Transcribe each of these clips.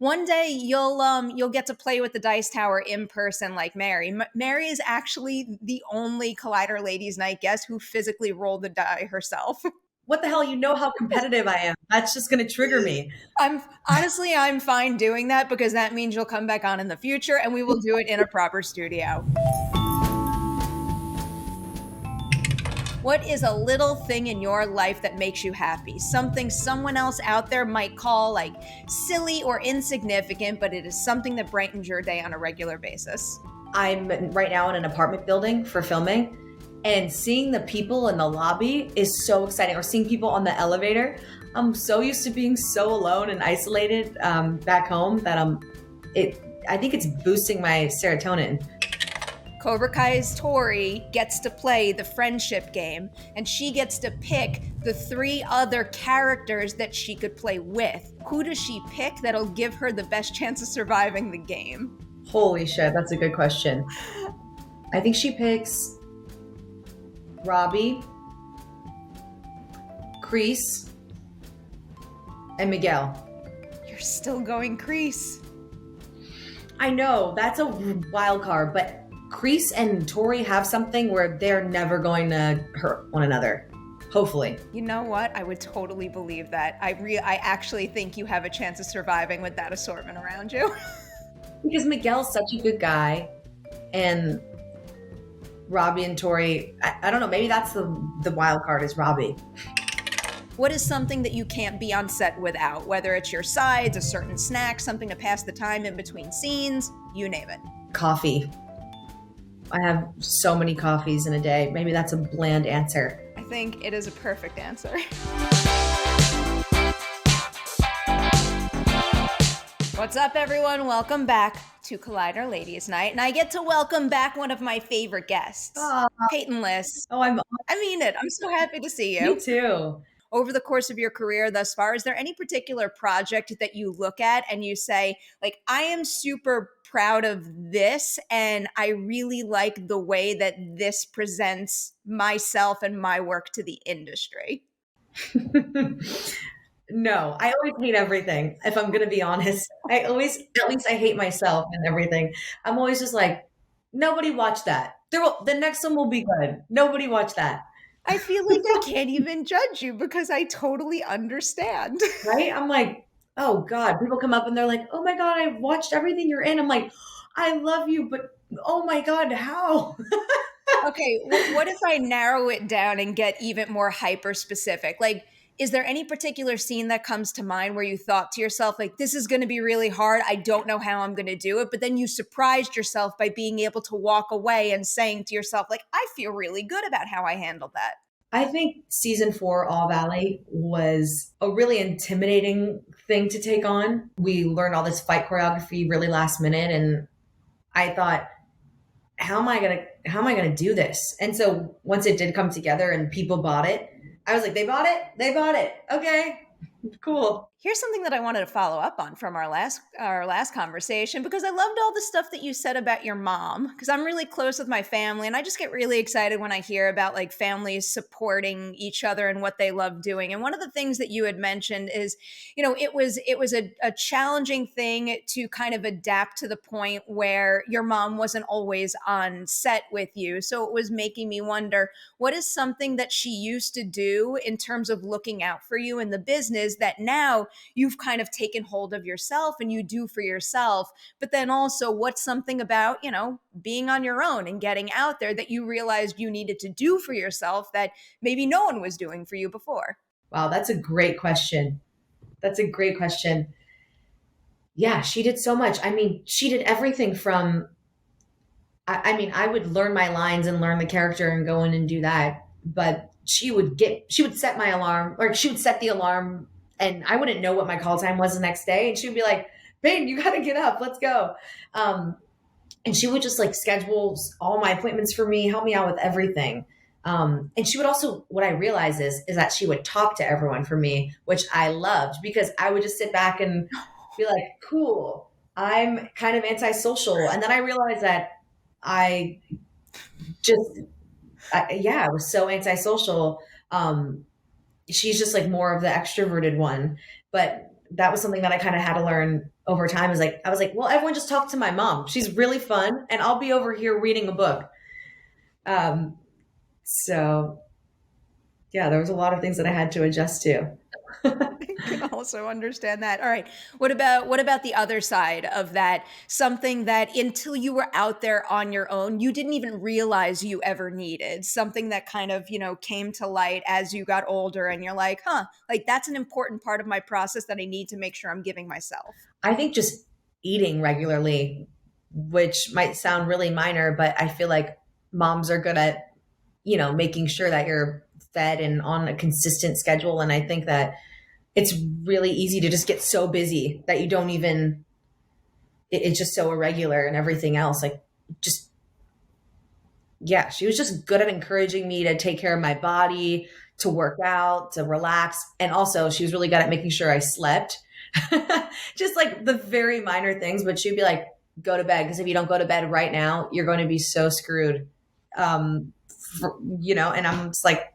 One day you'll get to play with the dice tower in person like Mary. Mary is actually the only Collider Ladies Night guest who physically rolled the die herself. What the hell? You know how competitive I am. That's just going to trigger me. I'm fine doing that because that means you'll come back on in the future and we will do it in a proper studio. What is a little thing in your life that makes you happy? Something someone else out there might call like silly or insignificant, but it is something that brightens your day on a regular basis. I'm right now in an apartment building for filming, and seeing the people in the lobby is so exciting, or seeing people on the elevator. I'm so used to being so alone and isolated back home that I think it's boosting my serotonin. Cobra Kai's Tori gets to play the friendship game, and she gets to pick the 3 other characters that she could play with. Who does she pick that'll give her the best chance of surviving the game? Holy shit, that's a good question. I think she picks Robbie, Kreese, and Miguel. You're still going Kreese. I know, that's a wild card, but Kreese and Tori have something where they're never going to hurt one another. Hopefully. You know what? I would totally believe that. I actually think you have a chance of surviving with that assortment around you. Because Miguel's such a good guy, and Robbie and Tori, I don't know, maybe that's the wild card is Robbie. What is something that you can't be on set without? Whether it's your sides, a certain snack, something to pass the time in between scenes, you name it. Coffee. I have so many coffees in a day. Maybe that's a bland answer. I think it is a perfect answer. What's up, everyone? Welcome back to Collider Ladies Night. And I get to welcome back one of my favorite guests, Peyton List. Oh, I mean it. I'm so happy to see you. Me too. Over the course of your career thus far, is there any particular project that you look at and you say, like, I am super proud of this and I really like the way that this presents myself and my work to the industry? No, I always hate everything. If I'm going to be honest, at least I hate myself and everything. I'm always just like, nobody watch that. The next one will be good. Nobody watch that. I feel like I can't even judge you because I totally understand. Right? I'm like, oh God, people come up and they're like, oh my God, I watched everything you're in. I'm like, I love you, but oh my God, how? Okay, what if I narrow it down and get even more hyper specific? Like, is there any particular scene that comes to mind where you thought to yourself, like, this is going to be really hard. I don't know how I'm going to do it. But then you surprised yourself by being able to walk away and saying to yourself, like, I feel really good about how I handled that. I think season 4, All Valley, was a really intimidating thing to take on. We learned all this fight choreography really last minute. And I thought, how am I going to do this? And so once it did come together and people bought it, I was like, they bought it. Okay, cool. Here's something that I wanted to follow up on from our last conversation, because I loved all the stuff that you said about your mom, because I'm really close with my family and I just get really excited when I hear about like families supporting each other and what they love doing. And one of the things that you had mentioned is, you know, it was a challenging thing to kind of adapt to the point where your mom wasn't always on set with you. So it was making me wonder, what is something that she used to do in terms of looking out for you in the business that now you've kind of taken hold of yourself and you do for yourself? But then also, what's something about, you know, being on your own and getting out there that you realized you needed to do for yourself that maybe no one was doing for you before? Wow, that's a great question. Yeah, she did so much. I mean, she did everything from, I would learn my lines and learn the character and go in and do that. But she would set my alarm, or she would set the alarm, and I wouldn't know what my call time was the next day. And she would be like, Peyton, you got to get up. Let's go. And she would just like schedule all my appointments for me, help me out with everything. And she would also, what I realized is that she would talk to everyone for me, which I loved, because I would just sit back and be like, cool, I'm kind of antisocial. And then I realized that I was so antisocial. She's just like more of the extroverted one, but that was something that I kind of had to learn over time is like, I was like, well, everyone just talk to my mom. She's really fun, and I'll be over here reading a book. Um, so yeah, there was a lot of things that I had to adjust to. I can also understand that. All right. What about the other side of that? Something that until you were out there on your own, you didn't even realize you ever needed. Something that kind of, came to light as you got older and you're like, huh, like that's an important part of my process that I need to make sure I'm giving myself. I think just eating regularly, which might sound really minor, but I feel like moms are good at, making sure that you're fed and on a consistent schedule. And I think that it's really easy to just get so busy that you don't even, it's just so irregular and everything else. Like, just, yeah, she was just good at encouraging me to take care of my body, to work out, to relax. And also, she was really good at making sure I slept. Just like the very minor things, but she'd be like, go to bed. Because if you don't go to bed right now, you're going to be so screwed. And I'm just like,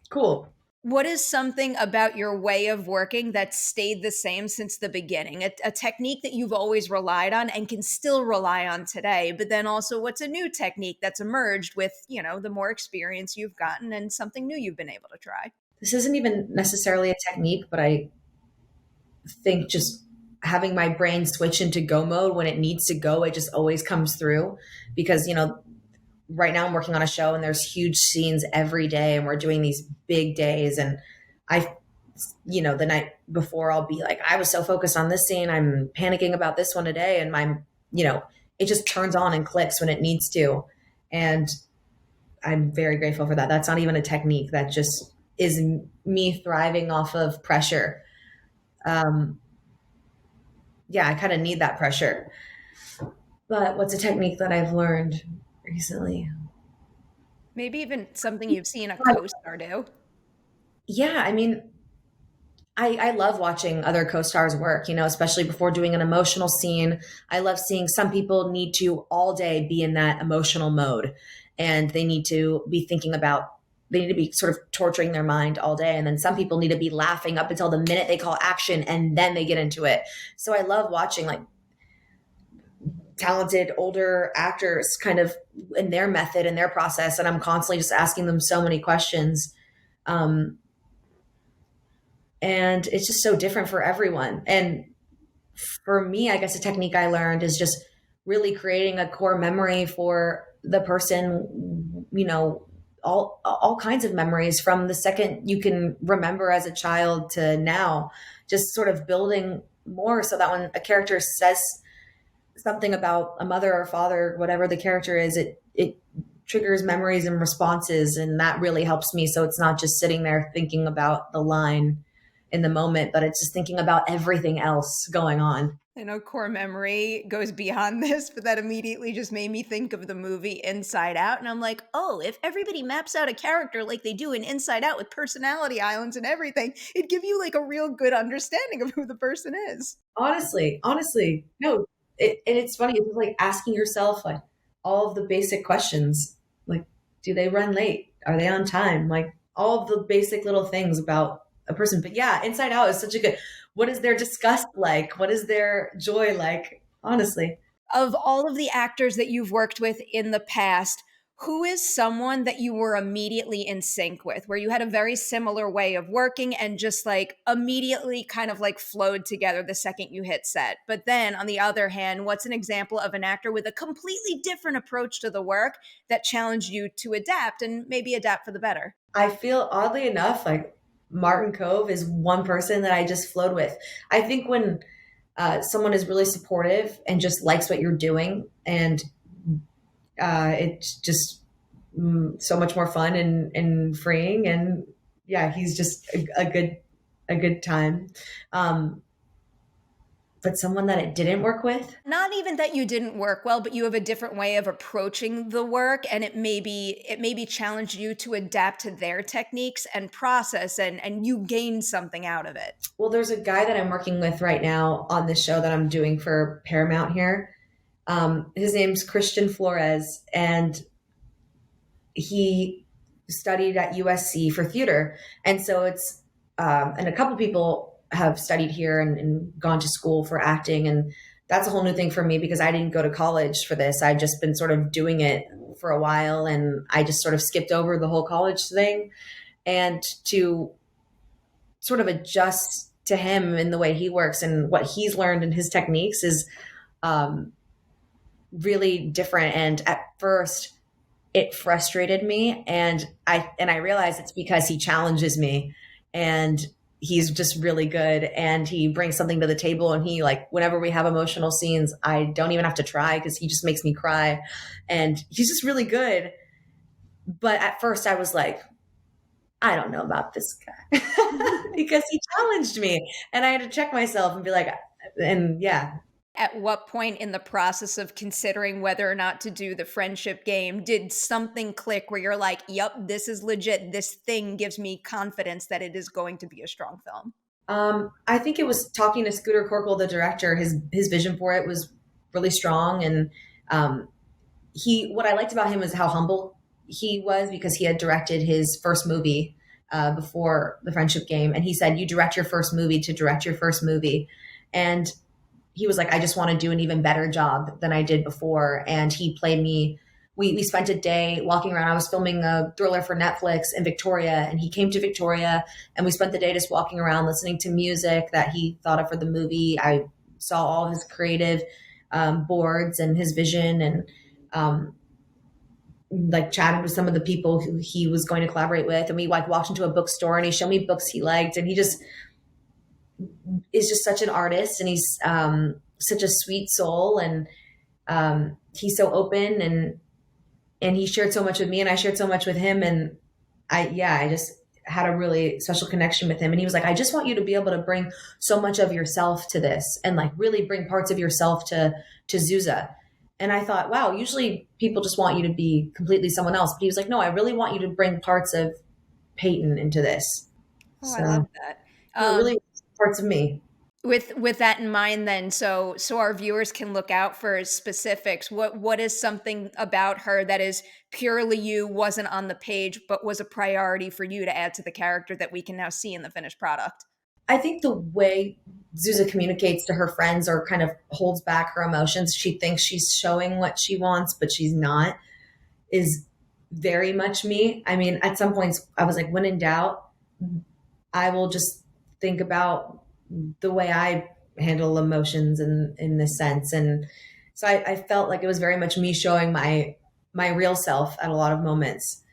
cool. What is something about your way of working that stayed the same since the beginning? A technique that you've always relied on and can still rely on today, but then also what's a new technique that's emerged with, the more experience you've gotten and something new you've been able to try? This isn't even necessarily a technique, but I think just having my brain switch into go mode when it needs to go, it just always comes through. Because, right now I'm working on a show and there's huge scenes every day and we're doing these big days. And the night before I'll be like, I was so focused on this scene, I'm panicking about this one today. And it just turns on and clicks when it needs to. And I'm very grateful for that. That's not even a technique. That just is me thriving off of pressure. Yeah, I kind of need that pressure. But what's a technique that I've learned recently? Maybe even something you've seen a co-star do. Yeah, I mean, I love watching other co-stars work, especially before doing an emotional scene. I love seeing some people need to all day be in that emotional mode and they need to be they need to be sort of torturing their mind all day. And then some people need to be laughing up until the minute they call action and then they get into it. So I love watching like talented older actors kind of in their method and their process. And I'm constantly just asking them so many questions. And it's just so different for everyone. And for me, I guess a technique I learned is just really creating a core memory for the person, all kinds of memories from the second you can remember as a child to now, just sort of building more so that when a character says something about a mother or father, whatever the character is, it triggers memories and responses. And that really helps me. So it's not just sitting there thinking about the line in the moment, but it's just thinking about everything else going on. I know core memory goes beyond this, but that immediately just made me think of the movie Inside Out. And I'm like, oh, if everybody maps out a character like they do in Inside Out with personality islands and everything, it'd give you like a real good understanding of who the person is. Honestly, no. And it's funny, it's like asking yourself like all of the basic questions, like, do they run late? Are they on time? Like all of the basic little things about a person. But yeah, Inside Out is such a good, what is their disgust like? What is their joy like? Honestly. Of all of the actors that you've worked with in the past, who is someone that you were immediately in sync with, where you had a very similar way of working and just like immediately kind of like flowed together the second you hit set? But then on the other hand, what's an example of an actor with a completely different approach to the work that challenged you to adapt and maybe adapt for the better? I feel oddly enough, like Martin Kove is one person that I just flowed with. I think when someone is really supportive and just likes what you're doing, and it's just so much more fun and freeing. And yeah, he's just a good time. But someone that it didn't work with. Not even that you didn't work well, but you have a different way of approaching the work, and it maybe challenged you to adapt to their techniques and process, and you gained something out of it. Well, there's a guy that I'm working with right now on this show that I'm doing for Paramount here. His name's Christian Flores, and he studied at USC for theater. And so it's and a couple people have studied here and gone to school for acting. And that's a whole new thing for me because I didn't go to college for this. I've just been sort of doing it for a while, and I just sort of skipped over the whole college thing. And to sort of adjust to him and the way he works and what he's learned and his techniques is really different. And at first it frustrated me, and I realized it's because he challenges me, and he's just really good, and he brings something to the table. And he, like, whenever we have emotional scenes, I don't even have to try because he just makes me cry, and he's just really good. But at first I was like, I don't know about this guy because he challenged me, and I had to check myself and be like, and yeah. At what point in the process of considering whether or not to do the friendship game did something click where you're like, yep, this is legit. This thing gives me confidence that it is going to be a strong film? I think it was talking to Scooter Corkle, the director. His vision for it was really strong, and what I liked about him was how humble he was, because he had directed his first movie before the friendship game, and he said, "You direct your first movie to direct your first movie," and he was like, I just want to do an even better job than I did before. And he played me. We spent a day walking around. I was filming a thriller for Netflix in Victoria, and he came to Victoria, and we spent the day just walking around, listening to music that he thought of for the movie. I saw all his creative boards and his vision, and like chatted with some of the people who he was going to collaborate with. And we like walked into a bookstore, and he showed me books he liked, and he just is just such an artist, and he's such a sweet soul, and he's so open, and he shared so much with me, and I shared so much with him, and I just had a really special connection with him. And he was like, I just want you to be able to bring so much of yourself to this, and like really bring parts of yourself to Zooza. And I thought, wow, usually people just want you to be completely someone else, but he was like, no, I really want you to bring parts of Peyton into this. Oh, So I love that. really parts of me. With that in mind, then, so our viewers can look out for specifics. What is something about her that is purely you, wasn't on the page, but was a priority for you to add to the character that we can now see in the finished product? I think the way Zooza communicates to her friends, or kind of holds back her emotions, she thinks she's showing what she wants, but she's not, is very much me. I mean, at some points I was like, when in doubt, I will just think about the way I handle emotions in this sense. And so I felt like it was very much me showing my real self at a lot of moments,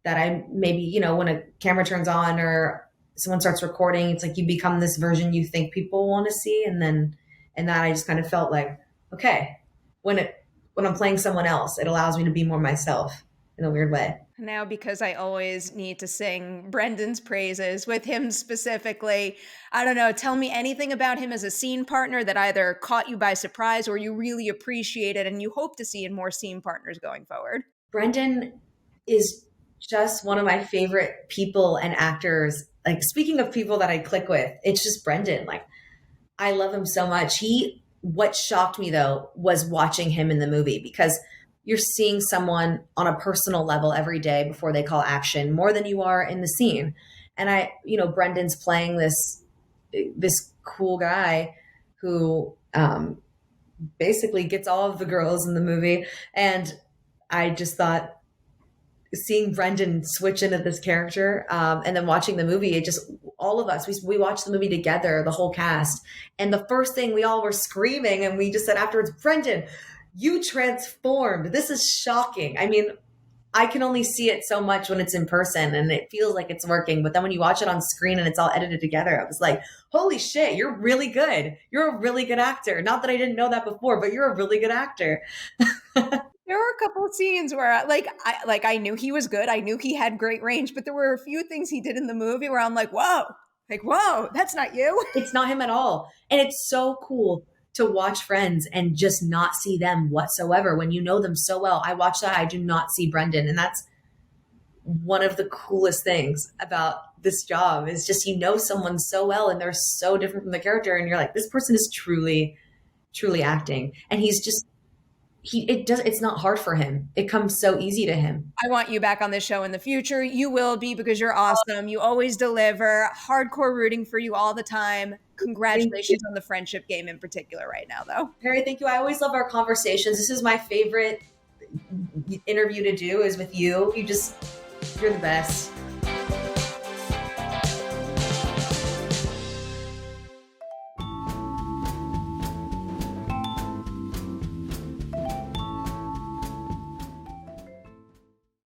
that I maybe, when a camera turns on or someone starts recording, it's like you become this version you think people want to see. And that I just kind of felt like, okay, when I'm playing someone else, it allows me to be more myself in a weird way. Now, because I always need to sing Brendan's praises with him specifically, I don't know, tell me anything about him as a scene partner that either caught you by surprise or you really appreciated and you hope to see in more scene partners going forward. Brendan is just one of my favorite people and actors. Like, speaking of people that I click with, it's just Brendan. Like, I love him so much. What shocked me though was watching him in the movie, because you're seeing someone on a personal level every day before they call action, more than you are in the scene. And Brendan's playing this cool guy who basically gets all of the girls in the movie. And I just thought, seeing Brendan switch into this character, and then watching the movie, it just, all of us, we watched the movie together, the whole cast. And the first thing, we all were screaming, and we just said afterwards, Brendan, you transformed. This is shocking. I mean, I can only see it so much when it's in person and it feels like it's working. But then when you watch it on screen and it's all edited together, I was like, holy shit, you're really good. You're a really good actor. Not that I didn't know that before, but you're a really good actor. There were a couple of scenes where I knew he was good. I knew he had great range, but there were a few things he did in the movie where I'm like, whoa, that's not you. It's not him at all. And it's so cool to watch friends and just not see them whatsoever when you know them so well. I watch that. I do not see Brendan. And that's one of the coolest things about this job, is just, someone so well and they're so different from the character. And you're like, this person is truly, truly acting. And he's just, it's not hard for him. It comes so easy to him. I want you back on this show in the future. You will be, because you're awesome. You always deliver. Hardcore rooting for you all the time. Thank you. Congratulations on the friendship game in particular right now, though. Harry, thank you. I always love our conversations. This is my favorite interview to do is with you. You're the best.